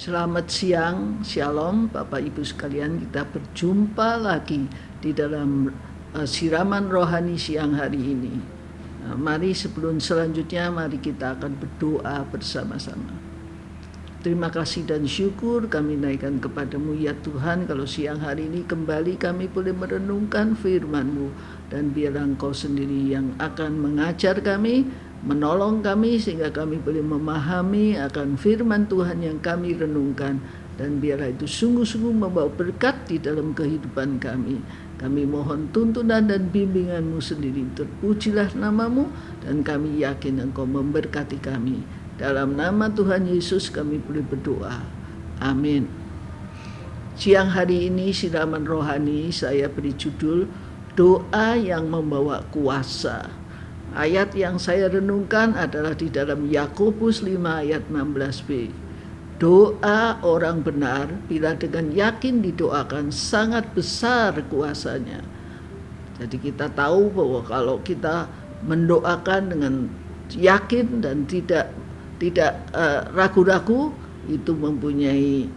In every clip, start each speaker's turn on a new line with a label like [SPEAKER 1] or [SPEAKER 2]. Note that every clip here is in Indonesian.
[SPEAKER 1] Selamat siang, Shalom Bapak Ibu sekalian. Kita berjumpa lagi di dalam siraman rohani siang hari ini. Mari sebelum selanjutnya, mari kita akan berdoa bersama-sama. Terima kasih dan syukur kami naikkan kepadamu ya Tuhan, kalau siang hari ini kembali kami boleh merenungkan firman-Mu, dan biarlah Engkau sendiri yang akan mengajar kami, menolong kami sehingga kami boleh memahami akan firman Tuhan yang kami renungkan, dan biarlah itu sungguh-sungguh membawa berkat di dalam kehidupan kami. Kami mohon tuntunan dan bimbingan-Mu sendiri. Terpujilah nama-Mu, dan kami yakin Engkau memberkati kami. Dalam nama Tuhan Yesus kami boleh berdoa. Amin. Siang hari ini siraman rohani saya beri judul Doa yang Membawa Kuasa. Ayat yang saya renungkan adalah di dalam Yakobus 5 ayat 16b. Doa orang benar bila dengan yakin didoakan sangat besar kuasanya. Jadi kita tahu bahwa kalau kita mendoakan dengan yakin dan tidak ragu-ragu, itu mempunyai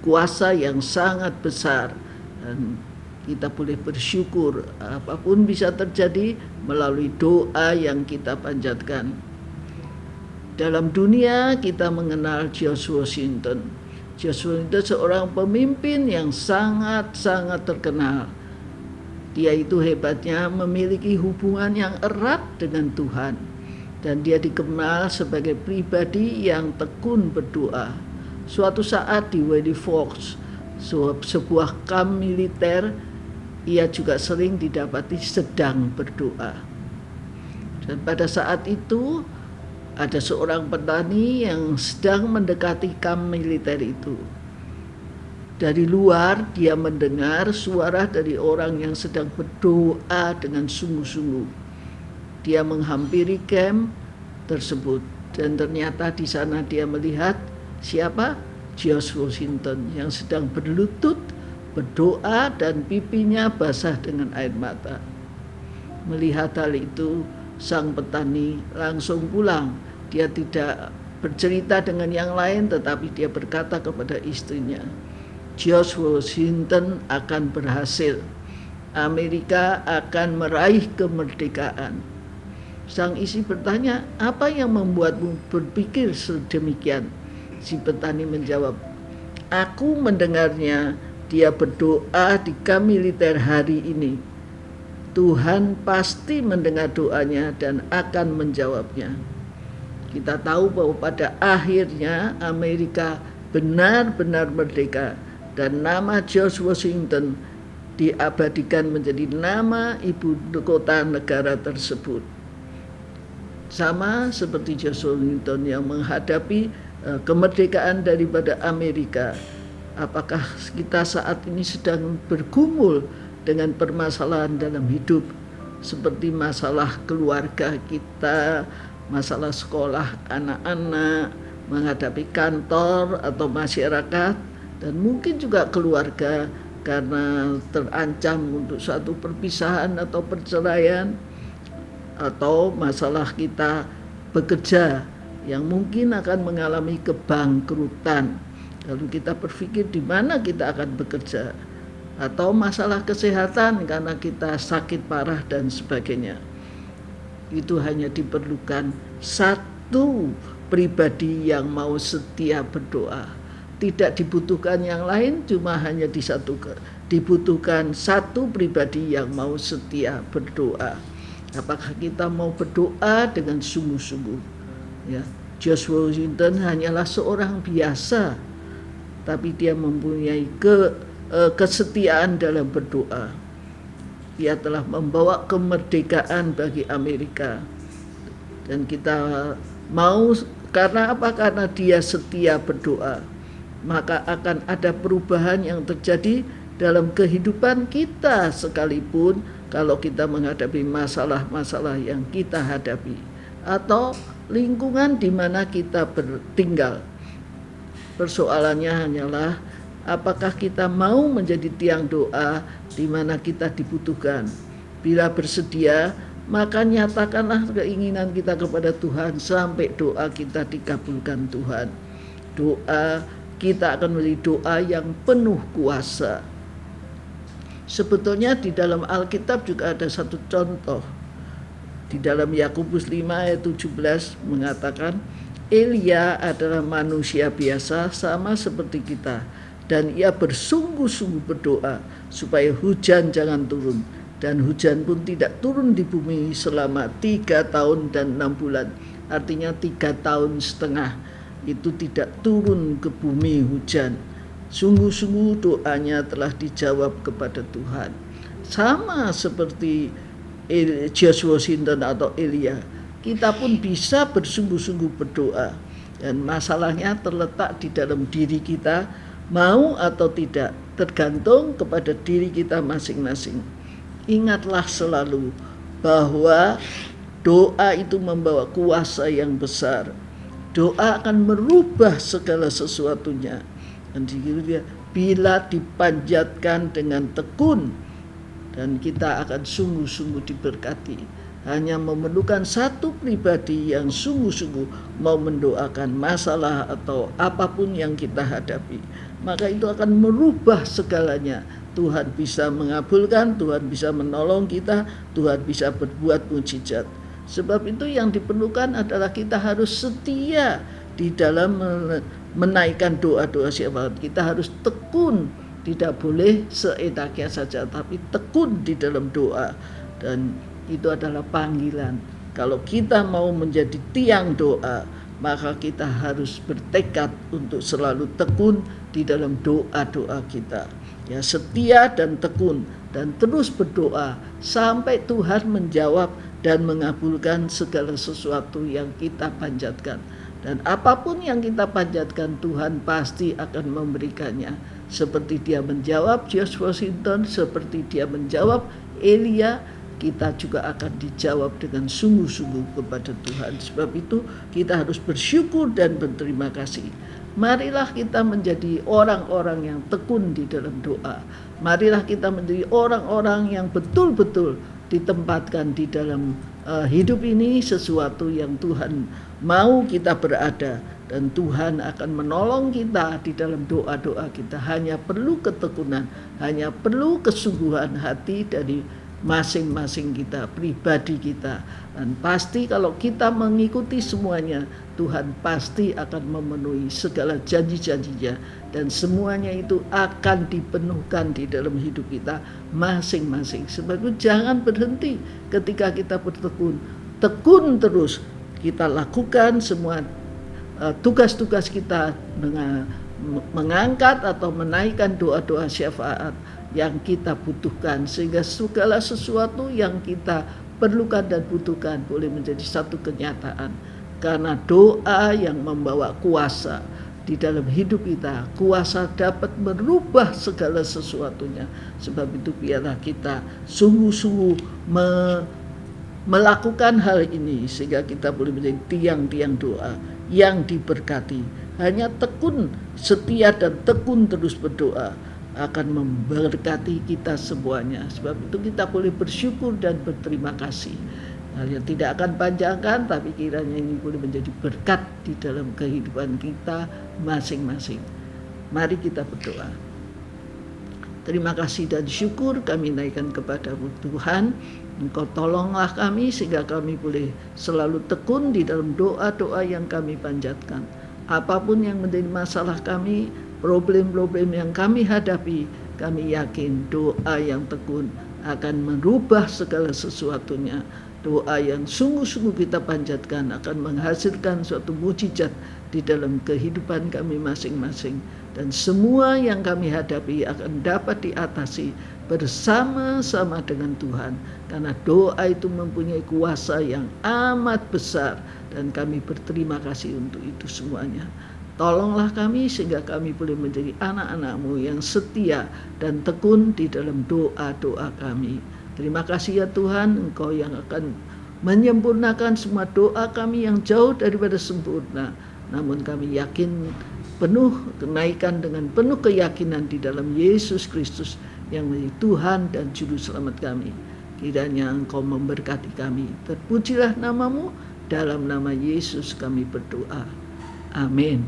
[SPEAKER 1] kuasa yang sangat besar, dan kita boleh bersyukur apapun bisa terjadi melalui doa yang kita panjatkan. Dalam dunia kita mengenal George Washington. George Washington seorang pemimpin yang sangat-sangat terkenal. Dia itu hebatnya memiliki hubungan yang erat dengan Tuhan, dan dia dikenal sebagai pribadi yang tekun berdoa. Suatu saat di Valley Forge, sebuah kamp militer, ia juga sering didapati sedang berdoa. Dan pada saat itu ada seorang petani yang sedang mendekati kamp militer itu. Dari luar dia mendengar suara dari orang yang sedang berdoa dengan sungguh-sungguh. Dia menghampiri kamp tersebut, dan ternyata di sana dia melihat siapa? George Washington yang sedang berlutut berdoa dan pipinya basah dengan air mata. Melihat hal itu, sang petani langsung pulang. Dia tidak bercerita dengan yang lain, tetapi dia berkata kepada istrinya, George Washington akan berhasil. Amerika akan meraih kemerdekaan. Sang istri bertanya, apa yang membuatmu berpikir sedemikian? Si petani menjawab, aku mendengarnya dia berdoa di kamp militer hari ini. Tuhan pasti mendengar doanya dan akan menjawabnya. Kita tahu bahwa pada akhirnya Amerika benar-benar merdeka, dan nama George Washington diabadikan menjadi nama ibu kota negara tersebut. Sama seperti George Washington yang menghadapi kemerdekaan daripada Amerika. Apakah kita saat ini sedang bergumul dengan permasalahan dalam hidup, seperti masalah keluarga kita, masalah sekolah anak-anak, menghadapi kantor atau masyarakat, dan mungkin juga keluarga karena terancam untuk suatu perpisahan atau perceraian, atau masalah kita bekerja yang mungkin akan mengalami kebangkrutan. Lalu kita berpikir di mana kita akan bekerja, atau masalah kesehatan karena kita sakit parah dan sebagainya. Itu hanya diperlukan satu pribadi yang mau setia berdoa. Tidak dibutuhkan yang lain, cuma hanya dibutuhkan satu pribadi yang mau setia berdoa. Apakah kita mau berdoa dengan sungguh-sungguh? Ya, George Washington hanyalah seorang biasa, tapi dia mempunyai kesetiaan dalam berdoa. Dia telah membawa kemerdekaan bagi Amerika. Dan kita mau, karena apa? Karena dia setia berdoa, maka akan ada perubahan yang terjadi dalam kehidupan kita, sekalipun kalau kita menghadapi masalah-masalah yang kita hadapi, atau lingkungan di mana kita bertinggal. Persoalannya hanyalah apakah kita mau menjadi tiang doa di mana kita dibutuhkan. Bila bersedia, maka nyatakanlah keinginan kita kepada Tuhan sampai doa kita dikabulkan Tuhan. Doa kita akan memiliki doa yang penuh kuasa. Sebetulnya di dalam Alkitab juga ada satu contoh. Di dalam Yakobus 5 ayat 17 mengatakan, Elia adalah manusia biasa sama seperti kita, dan ia bersungguh-sungguh berdoa supaya hujan jangan turun, dan hujan pun tidak turun di bumi selama 3 tahun dan 6 bulan. Artinya 3 tahun setengah itu tidak turun ke bumi hujan. Sungguh-sungguh doanya telah dijawab kepada Tuhan. Sama seperti George Washington atau Elia, kita pun bisa bersungguh-sungguh berdoa. Dan masalahnya terletak di dalam diri kita, mau atau tidak, tergantung kepada diri kita masing-masing. Ingatlah selalu bahwa doa itu membawa kuasa yang besar. Doa akan merubah segala sesuatunya. Dan bila dipanjatkan dengan tekun, dan kita akan sungguh-sungguh diberkati. Hanya memerlukan satu pribadi yang sungguh-sungguh mau mendoakan masalah atau apapun yang kita hadapi, maka itu akan merubah segalanya. Tuhan bisa mengabulkan, Tuhan bisa menolong kita, Tuhan bisa berbuat mujizat. Sebab itu yang diperlukan adalah kita harus setia di dalam menaikkan doa-doa syafaat. Kita harus tekun, tidak boleh seenaknya saja, tapi tekun di dalam doa. Dan itu adalah panggilan. Kalau kita mau menjadi tiang doa, maka kita harus bertekad untuk selalu tekun di dalam doa-doa kita. Ya, setia dan tekun dan terus berdoa sampai Tuhan menjawab dan mengabulkan segala sesuatu yang kita panjatkan. Dan apapun yang kita panjatkan, Tuhan pasti akan memberikannya. Seperti dia menjawab George Washington, seperti dia menjawab Elia, kita juga akan dijawab dengan sungguh-sungguh kepada Tuhan. Sebab itu kita harus bersyukur dan berterima kasih. Marilah kita menjadi orang-orang yang tekun di dalam doa. Marilah kita menjadi orang-orang yang betul-betul ditempatkan di dalam hidup ini sesuatu yang Tuhan mau kita berada. Dan Tuhan akan menolong kita di dalam doa-doa kita. Hanya perlu ketekunan, hanya perlu kesungguhan hati dari masing-masing kita, pribadi kita. Dan pasti kalau kita mengikuti semuanya, Tuhan pasti akan memenuhi segala janji-janjinya. Dan semuanya itu akan dipenuhkan di dalam hidup kita masing-masing. Sebab itu jangan berhenti ketika kita bertekun. Tekun terus, kita lakukan semua tugas-tugas kita, mengangkat atau menaikkan doa-doa syafaat yang kita butuhkan, sehingga segala sesuatu yang kita perlukan dan butuhkan boleh menjadi satu kenyataan. Karena doa yang membawa kuasa di dalam hidup kita, kuasa dapat merubah segala sesuatunya. Sebab itu biarlah kita sungguh-sungguh melakukan hal ini, sehingga kita boleh menjadi tiang-tiang doa yang diberkati. Hanya tekun, setia dan tekun terus berdoa akan memberkati kita semuanya. Sebab itu kita boleh bersyukur dan berterima kasih. Hal yang tidak akan panjangkan, tapi kiranya ini boleh menjadi berkat di dalam kehidupan kita masing-masing. Mari kita berdoa. Terima kasih dan syukur kami naikkan kepada-Mu Tuhan. Engkau tolonglah kami sehingga kami boleh selalu tekun di dalam doa-doa yang kami panjatkan. Apapun yang menjadi masalah kami, problem-problem yang kami hadapi, kami yakin doa yang tekun akan merubah segala sesuatunya. Doa yang sungguh-sungguh kita panjatkan akan menghasilkan suatu mujizat di dalam kehidupan kami masing-masing. Dan semua yang kami hadapi akan dapat diatasi bersama-sama dengan Tuhan. Karena doa itu mempunyai kuasa yang amat besar. Dan kami berterima kasih untuk itu semuanya. Tolonglah kami sehingga kami boleh menjadi anak-anak-Mu yang setia dan tekun di dalam doa-doa kami. Terima kasih ya Tuhan, Engkau yang akan menyempurnakan semua doa kami yang jauh daripada sempurna. Namun kami yakin penuh kenaikan dengan penuh keyakinan di dalam Yesus Kristus yang menjadi Tuhan dan Juru Selamat kami. Kiranya Engkau memberkati kami. Terpujilah nama-Mu, dalam nama Yesus kami berdoa. Amin.